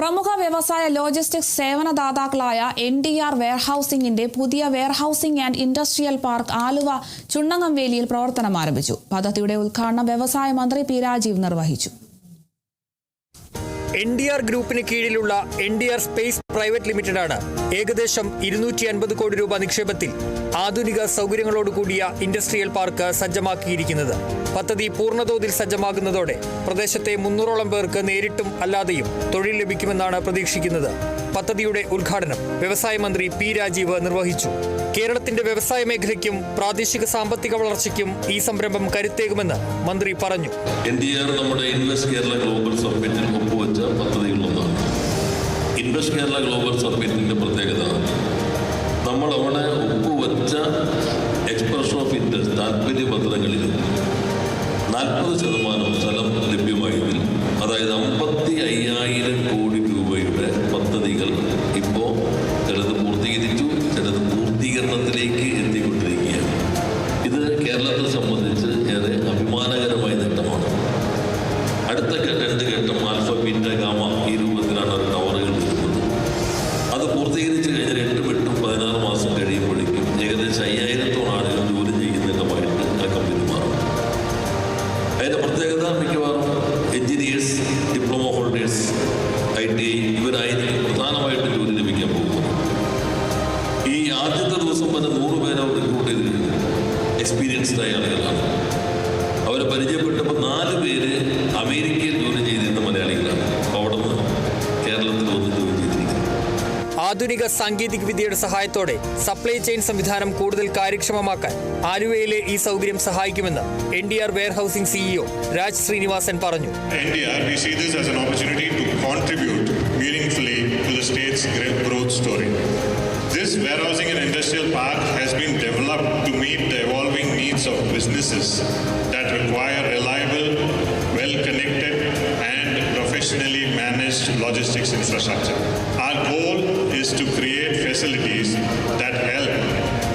പ്രമുഖ വ്യവസായ logistics സേവനദാതാക്കളായ NDR വെയർഹൌസിംഗിന്റെ പുതിയ warehousing and industrial park Aluva ചുണ്ണങ്ങംവേലിയിൽ പ്രവർത്തനം ആരംഭിച്ചു. പദ്ധതിയുടെ ഉദ്ഘാടനം വ്യവസായ മന്ത്രി പി രാജീവ് നിർവഹിച്ചു. NDR ഗ്രൂപ്പിന് കീഴിലുള്ള NDR സ്പേസ് പ്രൈവറ്റ് ലിമിറ്റഡാണ് ഏകദേശം 250 കോടി രൂപ നിക്ഷേപത്തിൽ ആധുനിക സൗകര്യങ്ങളോടുകൂടിയ ഇൻഡസ്ട്രിയൽ പാർക്ക് സജ്ജമാക്കിയിരിക്കുന്നത്. പദ്ധതി പൂർണ്ണതോതിൽ സജ്ജമാകുന്നതോടെ പ്രദേശത്തെ 300ഓളം പേർക്ക് നേരിട്ടും അല്ലാതെയും തൊഴിൽ ലഭിക്കുമെന്നാണ് പ്രതീക്ഷിക്കുന്നത്. പദ്ധതിയുടെ ഉദ്ഘാടനം വ്യവസായ മന്ത്രി പി രാജീവ് നിർവഹിച്ചു. കേരളത്തിന്റെ വ്യവസായ മേഖലയ്ക്കും പ്രാദേശിക സാമ്പത്തിക വളർച്ചയ്ക്കും ഈ സംരംഭം കരുത്തേകുമെന്ന് മന്ത്രി പറഞ്ഞു. NDR നമ്മുടെ ഇൻവെസ്റ്റ് കേരള ഗ്ലോബൽ സബ്മിറ്റിൽ ഒപ്പുവെച്ച പദ്ധതികളിലൊന്നാണ്. ഇൻവെസ്റ്റ് കേരള ഗ്ലോബൽ സബ്മിറ്റിന്റെ പ്രത്യേകത, നമ്മൾ അവിടെ ഒപ്പുവെച്ച എക്സ്പ്രഷൻ ഓഫ് ഇൻട്രസ്റ്റ് താല്പര്യപത്രങ്ങളിൽ 40% സ്ഥലം ലഭ്യമായതിൽ, അതായത് 55,000 കോടി രൂപയുടെ പദ്ധതികൾ ഇപ്പോൾ ചിലത് പൂർത്തീകരിച്ചു, ചിലത് പൂർത്തീകരണത്തിലേക്ക് എത്തിക്കൊണ്ടിരിക്കുകയാണ്. ഇത് കേരളത്തെ സംബന്ധിച്ച് ഏറെ അഭിമാനകരമായ നേട്ടമാണ്. അടുത്ത 2 ഘട്ടം ആൽഫ ബീറ്റ ഗാമ ഈ രൂപത്തിലാണ് ടവറുകൾ വരുന്നത്. അത് പൂർത്തീകരിച്ച് കഴിഞ്ഞാൽ 8-16 മാസം കഴിയുമ്പോഴേക്കും ഏകദേശം 5,000-ഓളം ആളുകൾ ജോലി ചെയ്യുന്നതിനുമായിട്ട് ആ കമ്പനി മാറും. അതിൻ്റെ പ്രത്യേകത മിക്കവാറും എഞ്ചിനീയേഴ്സ്, ഡിപ്ലോമ ഹോൾഡേഴ്സ്, ITI ഇവരായിരിക്കും പ്രധാനമായിട്ട് ജോലി ലഭിക്കാൻ പോകുന്നത്. ഈ ആദ്യത്തെ ദിവസം തന്നെ 100 പേരെ അവർ റിക്രൂട്ട് ചെയ്തിട്ടുണ്ട്. എക്സ്പീരിയൻസ്ഡ് ആയ ആളുകളാണ്. അവരെ പരിചയപ്പെട്ടപ്പോൾ 4 പേര് അമേരിക്കയിൽ ജോലി ചെയ്തിരുന്ന മലയാളികളാണ്. അവിടെ നിന്ന് കേരളത്തിൽ വന്ന് ജോലി ചെയ്തിരിക്കുന്നത്. ആധുനിക സാങ്കേതിക വിദ്യയുടെ സഹായത്തോടെ സപ്ലൈ ചെയിൻ സംവിധാനം കൂടുതൽ കാര്യക്ഷമമാക്കാൻ ആലുവയിലെ ഈ സൗകര്യം സഹായിക്കുമെന്ന് NDR warehousing CEO Raj Srinivasan പറഞ്ഞു. NDR, we see this as an opportunity to contribute meaningfully to the state's growth story. This warehousing and industrial park has been developed to meet the evolving needs of businesses that require reliable, well-connected and professionally managed logistics infrastructure. Our goal is to create facilities that help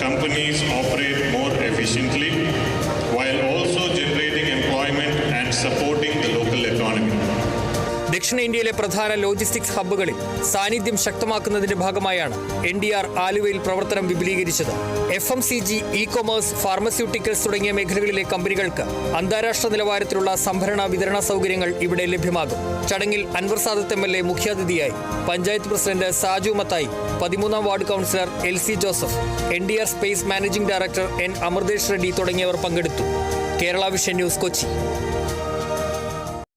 companies operate more efficiently while also generating employment and supporting the local economy. ദക്ഷിണേന്ത്യയിലെ പ്രധാന logistics ഹബ്ബുകളിൽ സാന്നിധ്യം ശക്തമാക്കുന്നതിന്റെ ഭാഗമായാണ് NDR ആലുവയിൽ പ്രവർത്തനം വിപുലീകരിച്ചത്. FMCG, e-commerce, pharmaceuticals തുടങ്ങിയ മേഖലകളിലെ കമ്പനികൾക്ക് അന്താരാഷ്ട്ര നിലവാരത്തിലുള്ള സംഭരണ വിതരണ സൗകര്യങ്ങൾ ഇവിടെ ലഭ്യമാകും. ചടങ്ങിൽ അൻവർ സാദത്ത് MLA മുഖ്യാതിഥിയായി, panchayat president Saju Mathai, 13ാം ward councillor LC Joseph, NDR space managing director N Amruthesh Reddy തുടങ്ങിയവർ പങ്കെടുത്തു. Kerala vision news, Kochi.